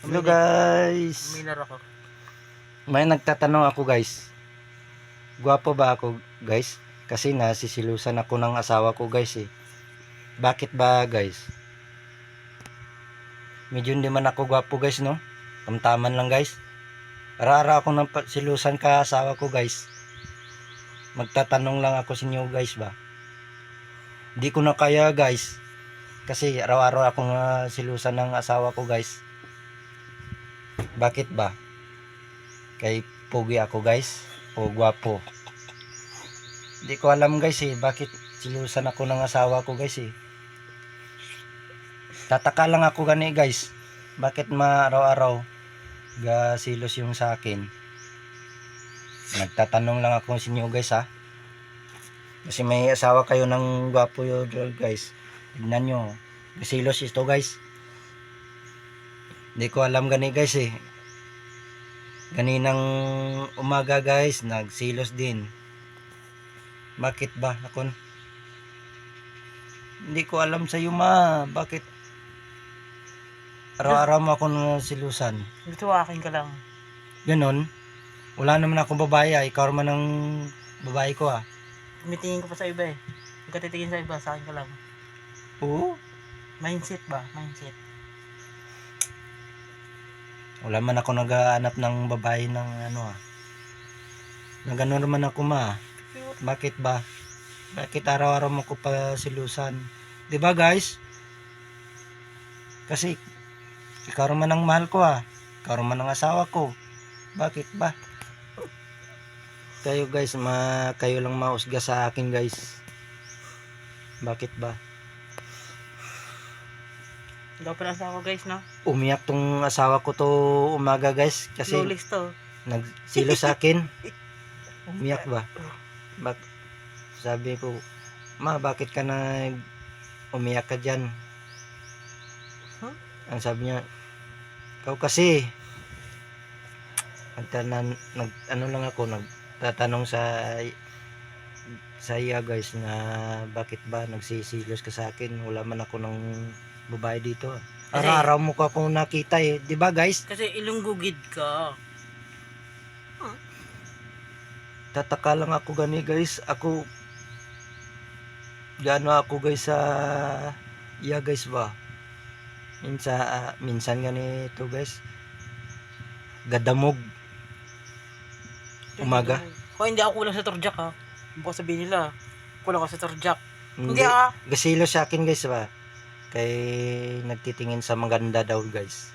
Hello guys. Uminar ako. May nagtatanong ako guys. Gwapo ba ako guys? Kasi nasisilusan ako ng asawa ko guys eh. Bakit ba guys? Medyo hindi man ako gwapo guys no? Tamtaman lang guys. Rara ako ng silusan ka asawa ko guys. Magtatanong lang ako sa inyo guys ba? Hindi ko na kaya guys. Kasi araw-araw akong silusan ng asawa ko guys. Bakit ba? Kay pogi ako guys o gwapo. Hindi ko alam guys eh bakit silusan ako ng asawa ko guys eh. Tataka lang ako gani guys. Bakit araw-araw ga silos yung sa akin. Nagtatanong lang ako sa inyo guys ha. Kasi may asawa kayo ng gwapo yun guys. Tignan nyo. Silos ito guys. Hindi ko alam gani guys eh. Ganinang umaga guys, nagsilos din. Bakit ba ako? Hindi ko alam sa iyo ma, bakit araw-araw mo ako silusan? Gusto akin ka lang. Ganon. Wala naman akong babae ah, ikaw man ang babae ko ah. Tumitingin ko pa sa iba eh. Huwag ka titingin sa iba, sa akin ka lang. Oo. Mindset ba? Mindset. Wala man ako naghahanap ng babae ng ano ah. Na ganon naman ako ma. Bakit ba? Bakit araw-araw mo ko pa silusan? 'Di ba guys? Kasi ikaw naman ang mahal ko ah. Ikaw naman ang asawa ko. Bakit ba? Kayo guys, kayo lang mausga sa akin guys. Bakit ba? Ikaw pa lang sa ako guys no? Umiyak tong asawa ko to umaga guys. Kasi Lolix to. nagsilo sa akin. Umiyak ba? Sabi ko, ma bakit ka umiyak ka dyan? Huh? Ang sabi niya, ikaw kasi ano lang ako nagtatanong sa iya guys na bakit ba nagsisilos ka sa akin, wala man ako ng babae dito. Araw-araw mo ko akong nakita eh, di ba guys? Kasi ilunggugid ka. Tataka lang ako gani guys, gaano ako guys sa iya guys ba? Minsan ganito guys, gadamog umaga. Kung hindi ako kulang sa turjak ha. Baka sabihin nila, kulang ka sa turjak. Hindi Hindi ah. gasilo sa akin guys ba, kay nagtitingin sa maganda daw guys.